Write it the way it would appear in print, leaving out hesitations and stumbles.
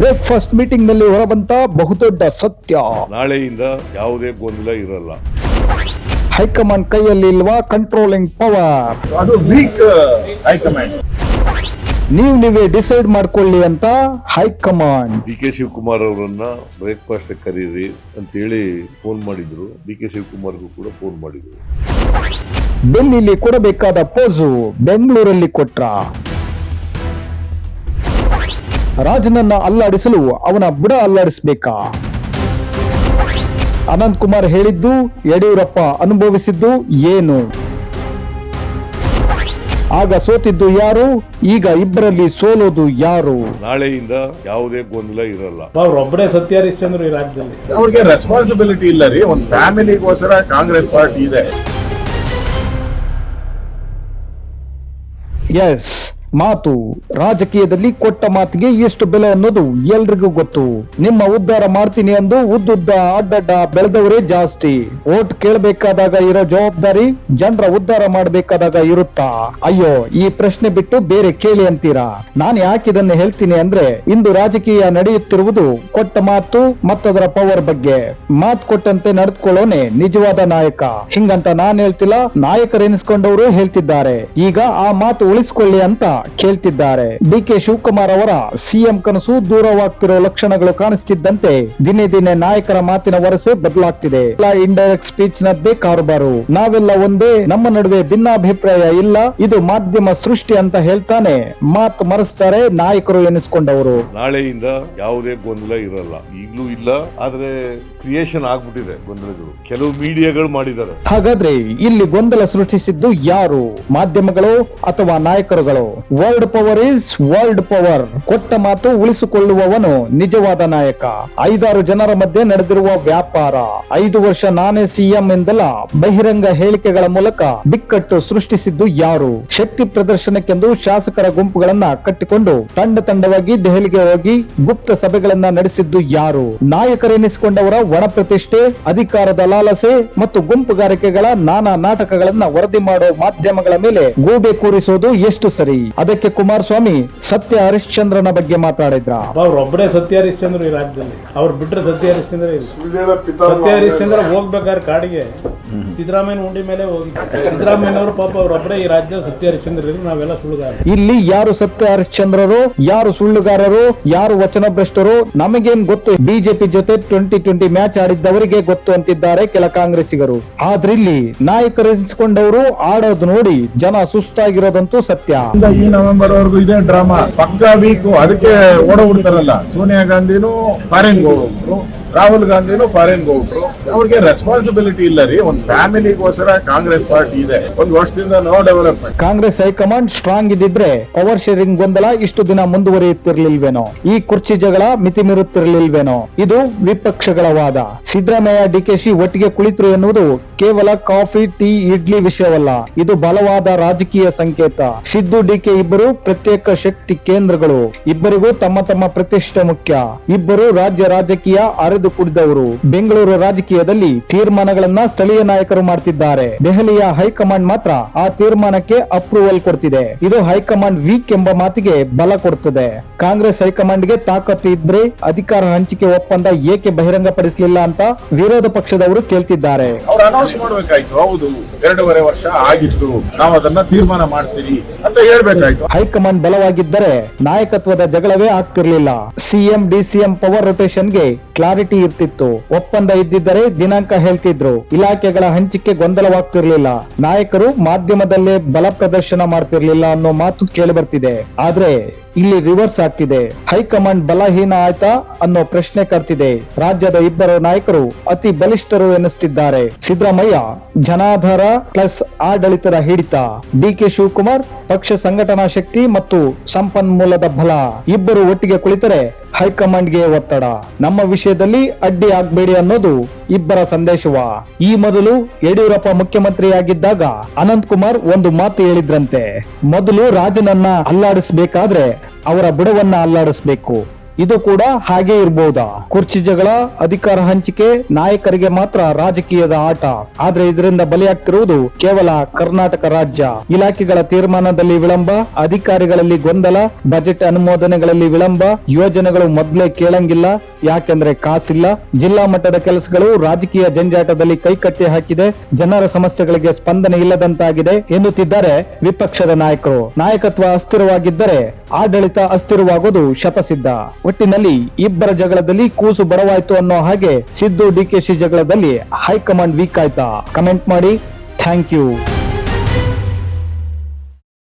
Breakfast meeting ನಲ್ಲಿ ಹೊರಬಂತ ಬಹುದೊಡ್ಡ ಸತ್ಯ. ನಾಳೆಯಿಂದ ಯಾವುದೇ ಗೊಂದಲ ಇರಲ್ಲ. ಹೈಕಮಾಂಡ್ ಕೈಯಲ್ಲಿ ಇಲ್ವಾ ಕಂಟ್ರೋಲಿಂಗ್ ಪವರ್? ಅದು ವೀಕ್ ಹೈಕಮಾಂಡ್. ನೀವೇ ಡಿಸೈಡ್ ಮಾಡ್ಕೊಳ್ಳಿ ಅಂತ ಹೈಕಮಾಂಡ್. ಡಿ.ಕೆ. ಶಿವಕುಮಾರ್ ಅವರನ್ನ ಬ್ರೇಕ್ಫಾಸ್ಟ್ ಕರೀರಿ ಅಂತೇಳಿ ಫೋನ್ ಮಾಡಿದ್ರು. ಡಿ.ಕೆ. ಶಿವಕುಮಾರ್ಗೂ ಕೂಡ ಫೋನ್ ಮಾಡಿದ್ರು. ಡೆಲ್ಲಿಲಿ ಕೊಡಬೇಕಾದ ಪೋಸು ಬೆಂಗಳೂರಲ್ಲಿ ಕೊಟ್ರ. ರಾಜನನ್ನ ಅಲ್ಲಾಡಿಸಲು ಅವನ ಬುಡ ಅಲ್ಲಾಡಿಸಬೇಕಾ? ಅನಂತ್ ಕುಮಾರ್ ಹೇಳಿದ್ದು, ಯಡಿಯೂರಪ್ಪ ಅನುಭವಿಸಿದ್ದು ಏನು? ಆಗ ಸೋತಿದ್ದು ಯಾರು? ಈಗ ಇಬ್ಬರಲ್ಲಿ ಸೋಲೋದು ಯಾರು? ನಾಳೆಯಿಂದ ಯಾವುದೇ ಗೊಂದಲ ಇರಲ್ಲ. ಅವ್ರೊಬ್ಬರೇ ಸತ್ಯ ಹರಿಶ್ಚಂದ್ರ ಈ ರಾಜ್ಯದಲ್ಲಿ. ಅವ್ರಿಗೆ ರೆಸ್ಪಾನ್ಸಿಬಿಲಿಟಿ ಇಲ್ಲ ರೀ. ಒಂದು ಫ್ಯಾಮಿಲಿಗೋಸ್ಕರ ಕಾಂಗ್ರೆಸ್ ಪಾರ್ಟಿ ಇದೆ. ಎಸ್, ಮಾತು ರಾಜಕೀಯದಲ್ಲಿ ಕೊಟ್ಟ ಮಾತಿಗೆ ಎಷ್ಟು ಬೆಲೆ ಅನ್ನೋದು ಎಲ್ರಿಗೂ ಗೊತ್ತು. ನಿಮ್ಮ ಉದ್ಧಾರ ಮಾಡ್ತೀನಿ ಎಂದು ಉದ್ದುದ್ದ ಅಡ್ಡಡ್ಡ ಬೆಳೆದವರೇ ಜಾಸ್ತಿ. ಓಟ್ ಕೇಳಬೇಕಾದಾಗ ಇರೋ ಜವಾಬ್ದಾರಿ ಜನರ ಉದ್ಧಾರ ಮಾಡಬೇಕಾದಾಗ ಇರುತ್ತಾ? ಅಯ್ಯೋ, ಈ ಪ್ರಶ್ನೆ ಬಿಟ್ಟು ಬೇರೆ ಕೇಳಿ ಅಂತೀರಾ. ನಾನು ಯಾಕಿದನ್ನು ಹೇಳ್ತೀನಿ ಅಂದ್ರೆ, ಇಂದು ರಾಜಕೀಯ ನಡೆಯುತ್ತಿರುವುದು ಕೊಟ್ಟ ಮಾತು ಮತ್ತದರ ಪವರ್ ಬಗ್ಗೆ. ಮಾತು ಕೊಟ್ಟಂತೆ ನಡೆದುಕೊಳ್ಳೋನೆ ನಿಜವಾದ ನಾಯಕ. ಹಿಂಗಂತ ನಾನ್ ಹೇಳ್ತಿಲ್ಲ, ನಾಯಕರೆನಿಸ್ಕೊಂಡವರು ಹೇಳ್ತಿದ್ದಾರೆ. ಈಗ ಆ ಮಾತು ಉಳಿಸಿಕೊಳ್ಳಿ ಅಂತ ಕೇಳ್ತಿದ್ದಾರೆ. ಡಿ.ಕೆ. ಶಿವಕುಮಾರ್ ಅವರ ಸಿಎಂ ಕನಸು ದೂರವಾಗ್ತಿರೋ ಲಕ್ಷಣಗಳು ಕಾಣಿಸ್ತಿದ್ದಂತೆ ದಿನೇ ದಿನೇ ನಾಯಕರ ಮಾತಿನ ವರಸೆ ಬದಲಾಗ್ತಿದೆ. Indirect speech ನದ್ದೇ ಕಾರುಬಾರು. ನಾವೆಲ್ಲ ಒಂದೇ, ನಮ್ಮ ನಡುವೆ ಭಿನ್ನಾಭಿಪ್ರಾಯ ಇಲ್ಲ, ಇದು ಮಾಧ್ಯಮ ಸೃಷ್ಟಿ ಅಂತ ಹೇಳ್ತಾನೆ ಮಾತು ಮರೆಸ್ತಾರೆ ನಾಯಕರು ಎನಿಸ್ಕೊಂಡವರು. ನಾಳೆಯಿಂದ ಯಾವುದೇ ಗೊಂದಲ ಇರಲ್ಲ. ಈಗಲೂ ಇಲ್ಲ, ಆದ್ರೆ ಕ್ರಿಯೇಷನ್ ಆಗ್ಬಿಟ್ಟಿದೆ ಗೊಂದಲಗಳು. ಕೆಲವು ಮೀಡಿಯಾಗಳು ಮಾಡಿದ್ದಾರೆ. ಹಾಗಾದ್ರೆ ಇಲ್ಲಿ ಗೊಂದಲ ಸೃಷ್ಟಿಸಿದ್ದು ಯಾರು? ಮಾಧ್ಯಮಗಳು ಅಥವಾ ನಾಯಕರುಗಳು? World power is world power. ಕೊಟ್ಟ ಮಾತು ಉಳಿಸಿಕೊಳ್ಳುವವನು ನಿಜವಾದ ನಾಯಕ. 5-6 ಜನರ ಮಧ್ಯೆ ನಡೆದಿರುವ ವ್ಯಾಪಾರ. 5 ವರ್ಷ ನಾನೇ ಸಿಎಂ ಎಂದಲ್ಲ ಬಹಿರಂಗ ಹೇಳಿಕೆಗಳ ಮೂಲಕ ಬಿಕ್ಕಟ್ಟು ಸೃಷ್ಟಿಸಿದ್ದು ಯಾರು? ಶಕ್ತಿ ಪ್ರದರ್ಶನಕ್ಕೆಂದು ಶಾಸಕರ ಗುಂಪುಗಳನ್ನ ಕಟ್ಟಿಕೊಂಡು ತಂಡವಾಗಿ ದೆಹಲಿಗೆ ಹೋಗಿ ಗುಪ್ತ ಸಭೆಗಳನ್ನ ನಡೆಸಿದ್ದು ಯಾರು? ನಾಯಕರೆನಿಸಿಕೊಂಡವರ ಒಣ ಪ್ರತಿಷ್ಠೆ, ಅಧಿಕಾರದ ಲಾಲಸೆ ಮತ್ತು ಗುಂಪುಗಾರಿಕೆಗಳ ನಾನಾ ನಾಟಕಗಳನ್ನ ವರದಿ ಮಾಡೋ ಮಾಧ್ಯಮಗಳ ಮೇಲೆ ಗೂಬೆ ಕೂರಿಸೋದು ಎಷ್ಟು ಸರಿ? ಅದಕ್ಕೆ ಕುಮಾರಸ್ವಾಮಿ ಸತ್ಯ ಹರಿಶ್ಚಂದ್ರನ ಬಗ್ಗೆ ಮಾತಾಡಿದ್ರ. ಅವ್ರೊಬ್ಬರೇ ಸತ್ಯ ಹರಿಶ್ಚಂದ್ರ ಈ ರಾಜ್ಯದಲ್ಲಿ. ಅವ್ರು ಬಿಟ್ರೆ ಸತ್ಯ ಹರಿಶ್ಚಂದ್ರ ಇಲ್ಲ. ಸತ್ಯ ಹರಿಶ್ಚಂದ್ರ ಹೋಗ್ಬೇಕಾದ್ರೆ ಕಾಡಿಗೆ ಸಿದ್ದರಾಮಯ್ಯ ಉಂಡಿ ಮೇಲೆ ಹೋಗಿ, ಸಿದ್ದರಾಮಯ್ಯನವರು ಪಾಪ ಅವ್ರೊಬ್ಬರೇ ಈ ರಾಜ್ಯದಲ್ಲಿ ಸತ್ಯ ಹರಿಶ್ಚಂದ್ರ ಇದ್ರು. ನಾವೆಲ್ಲ ಸುಳ್ಳುಗಾರ. ಇಲ್ಲಿ ಯಾರು ಸತ್ಯ ಹರಿಶ್ಚಂದ್ರರು, ಯಾರು ಸುಳ್ಳುಗಾರರು, ಯಾರು ವಚನಭ್ರಷ್ಟರು ನಮಗೇನ್ ಗೊತ್ತು? ಬಿಜೆಪಿ ಜೊತೆ 2020 ಮ್ಯಾಚ್ ಆಡಿದ್ದವರಿಗೆ ಗೊತ್ತು ಅಂತಿದ್ದಾರೆ ಕೆಲ ಕಾಂಗ್ರೆಸ್ಸಿಗರು. ಆದ್ರಿಲ್ಲಿ ನಾಯಕರೆನಿಸಿಕೊಂಡವರು ಆಡೋದು ನೋಡಿ ಜನ ಸುಸ್ತಾಗಿರೋದಂತೂ ಸತ್ಯ. ಈ ನವೆಂಬರ್ ವರೆಗೂ ಇದೇ ಡ್ರಾಮಾ. ಪಕ್ಕಾ ವೀಕ್. ಅದಕ್ಕೆ ಓಡೋಗ್ಬಿಡ್ತಾರಲ್ಲ. ಸೋನಿಯಾ ಗಾಂಧಿನೂ ಫಾರಿನ್ ಹೋಗ್ಬಿಟ್ರು, ರಾಹುಲ್ ಗಾಂಧಿನೂ ಫಾರಿನ್ ಹೋಗ್ಬಿಟ್ರು. ಅವ್ರಿಗೆ ರೆಸ್ಪಾನ್ಸಿಬಿಲಿಟಿ ಇಲ್ಲ ರೀ. ಒಂದು ಫ್ಯಾಮಿಲಿಗೋಸ್ಕರ ಕಾಂಗ್ರೆಸ್ ಪಾರ್ಟಿ ಇದೆ. ಒಂದು ವರ್ಷದಿಂದ no development. Congress high command strong ಇದ್ದಿದ್ರೆ ಪವರ್ ಶೇರಿಂಗ್ ಗೊಂದಲ ಇಷ್ಟು ದಿನ ಮುಂದುವರಿಯುತ್ತಿರ್ಲಿಲ್ವೇನೋ? ಈ ಕುರ್ಚಿ ಜಗಳ ಮಿತಿ ಮೀರುತ್ತಿರ್ಲಿಲ್ವೇನೋ? ಇದು ವಿಪಕ್ಷಗಳ ವಾದ. ಸಿದ್ದರಾಮಯ್ಯ ಡಿಕೆಶಿ ಒಟ್ಟಿಗೆ ಕುಳಿತರು ಎನ್ನುವುದು ಕೇವಲ ಕಾಫಿ ಟೀ ಇಡ್ಲಿ ವಿಷಯವಲ್ಲ. ಇದು ಬಲವಾದ ರಾಜಕೀಯ ಸಂಕೇತ. ಸಿದ್ದು ಡಿಕೆ ಇಬ್ಬರು ಪ್ರತ್ಯೇಕ ಶಕ್ತಿ ಕೇಂದ್ರಗಳು. ಇಬ್ಬರಿಗೂ ತಮ್ಮ ತಮ್ಮ ಪ್ರತಿಷ್ಠೆ ಮುಖ್ಯ. ಇಬ್ಬರು ರಾಜ್ಯ ರಾಜಕೀಯ ಅರೆದು ಕುಡಿದವರು. ಬೆಂಗಳೂರು ರಾಜಕೀಯದಲ್ಲಿ ತೀರ್ಮಾನಗಳನ್ನ ಸ್ಥಳೀಯ ನಾಯಕರು ಮಾಡ್ತಿದ್ದಾರೆ. ದೆಹಲಿಯ ಹೈಕಮಾಂಡ್ ಮಾತ್ರ ಆ ತೀರ್ಮಾನಕ್ಕೆ ಅಪ್ರೂವಲ್ ಕೊಡ್ತಿದೆ. ಇದು ಹೈಕಮಾಂಡ್ ವೀಕ್ ಎಂಬ ಮಾತಿಗೆ ಬಲ ಕೊಡ್ತದೆ. ಕಾಂಗ್ರೆಸ್ ಹೈಕಮಾಂಡ್ಗೆ ತಾಕತ್ತು ಇದ್ರೆ ಅಧಿಕಾರ ಹಂಚಿಕೆ ಒಪ್ಪಂದ ಏಕೆ ಬಹಿರಂಗಪಡಿಸಲಿಲ್ಲ ಅಂತ ವಿರೋಧ ಪಕ್ಷದವರು ಕೇಳ್ತಿದ್ದಾರೆ. ಅವ್ರು ಅನೌನ್ಸ್ ಮಾಡ್ಬೇಕಾಯ್ತು. ಹೌದು, 2.5 ವರ್ಷ ಆಗಿತ್ತು, ನಾವು ಅದನ್ನ ತೀರ್ಮಾನ ಮಾಡ್ತೀವಿ ಅಂತ ಹೇಳ್ಬೇಕಾಯ್ತು. ಹೈಕಮಾಂಡ್ ಬಲವಾಗಿದ್ದರೆ ನಾಯಕತ್ವದ ಜಗಳವೇ ಆಗ್ತಿರ್ಲಿಲ್ಲ. ಸಿಎಂ ಡಿಸಿಎಂ ಪವರ್ ರೊಟೇಷನ್ಗೆ ಕ್ಲಾರಿಟಿ ಇರ್ತಿತ್ತು. ಒಪ್ಪಂದ ಇದ್ದಿದ್ದರೆ ದಿನಾಂಕ ಹೇಳ್ತಿದ್ರು. ಇಲಾಖೆಗಳ ಹಂಚಿಕೆ ಗೊಂದಲವಾಗ್ತಿರ್ಲಿಲ್ಲ. ನಾಯಕರು ಮಾಧ್ಯಮದಲ್ಲೇ ಬಲ ಪ್ರದರ್ಶನ ಮಾಡ್ತಿರ್ಲಿಲ್ಲ ಅನ್ನೋ ಮಾತು ಕೇಳಿ ಬರ್ತಿದೆ. ಆದ್ರೆ ಇಲ್ಲಿ ರಿವರ್ಸ್ ಆಗ್ತಿದೆ. ಹೈಕಮಾಂಡ್ ಬಲಹೀನ ಆಯ್ತಾ ಅನ್ನೋ ಪ್ರಶ್ನೆ ಕರ್ತಿದೆ. ರಾಜ್ಯದ ಇಬ್ಬರು ನಾಯಕರು ಅತಿ ಬಲಿಷ್ಠರು ಎನ್ನಿಸ್ತಿದ್ದಾರೆ. ಸಿದ್ದರಾಮಯ್ಯ ಜನಾಧಾರ ಪ್ಲಸ್ ಆಡಳಿತದ ಹಿಡಿತ, ಡಿ.ಕೆ. ಶಿವಕುಮಾರ್ ಪಕ್ಷ ಸಂಘಟನಾ ಶಕ್ತಿ ಮತ್ತು ಸಂಪನ್ಮೂಲದ ಬಲ. ಇಬ್ಬರು ಒಟ್ಟಿಗೆ ಕುಳಿತರೆ ಹೈಕಮಾಂಡ್ಗೆ ಒತ್ತಡ. ನಮ್ಮ ವಿಷಯದಲ್ಲಿ ಅಡ್ಡಿ ಆಗ್ಬೇಡಿ ಅನ್ನೋದು ಇಬ್ಬರ ಸಂದೇಶವ. ಈ ಮೊದಲು ಯಡಿಯೂರಪ್ಪ ಮುಖ್ಯಮಂತ್ರಿಯಾಗಿದ್ದಾಗ ಅನಂತ್ ಕುಮಾರ್ ಒಂದು ಮಾತು ಹೇಳಿದ್ರಂತೆ, ಮೊದಲು ರಾಜನನ್ನ ಅಲ್ಲಾಡಿಸಬೇಕಾದ್ರೆ ಅವರ ಬುಡವನ್ನ ಅಲ್ಲಾಡಿಸಬೇಕು, ಇದು ಕೂಡ ಹಾಗೆ ಇರಬಹುದಾ? ಕುರ್ಚಿ ಜಗಳ, ಅಧಿಕಾರ ಹಂಚಿಕೆ, ನಾಯಕರಿಗೆ ಮಾತ್ರ ರಾಜಕೀಯದ ಆಟ. ಆದ್ರೆ ಇದರಿಂದ ಬಲಿಯಾಗ್ತಿರುವುದು ಕೇವಲ ಕರ್ನಾಟಕ ರಾಜ್ಯ. ಇಲಾಖೆಗಳ ತೀರ್ಮಾನದಲ್ಲಿ ವಿಳಂಬ, ಅಧಿಕಾರಿಗಳಲ್ಲಿ ಗೊಂದಲ, ಬಜೆಟ್ ಅನುಮೋದನೆಗಳಲ್ಲಿ ವಿಳಂಬ, ಯೋಜನೆಗಳು ಮೊದಲೇ ಕೇಳಂಗಿಲ್ಲ ಯಾಕೆಂದ್ರೆ ಕಾಸಿಲ್ಲ. ಜಿಲ್ಲಾ ಮಟ್ಟದ ಕೆಲಸಗಳು ರಾಜಕೀಯ ಜಂಜಾಟದಲ್ಲಿ ಕೈಕಟ್ಟಿ ಹಾಕಿದೆ. ಜನರ ಸಮಸ್ಯೆಗಳಿಗೆ ಸ್ಪಂದನೆ ಇಲ್ಲದಂತಾಗಿದೆ ಎನ್ನುತ್ತಿದ್ದಾರೆ ವಿಪಕ್ಷದ ನಾಯಕರು. ನಾಯಕತ್ವ ಅಸ್ಥಿರವಾಗಿದ್ದರೆ ಆಡಳಿತ ಅಸ್ಥಿರವಾಗೋದು ಶತಸಿದ್ಧ. ಒಟ್ಟಿನಲ್ಲಿ ಇಬ್ಬರ ಜಗಳದಲ್ಲಿ ಕೂಸು ಬಡವಾಯ್ತು ಅನ್ನೋ ಹಾಗೆ ಸಿದ್ದು ಡಿಕೆಶಿ ಜಗಳದಲ್ಲಿ ಹೈಕಮಾಂಡ್ ವೀಕ್ ಆಯ್ತಾ? ಕಮೆಂಟ್ ಮಾಡಿ. Thank you.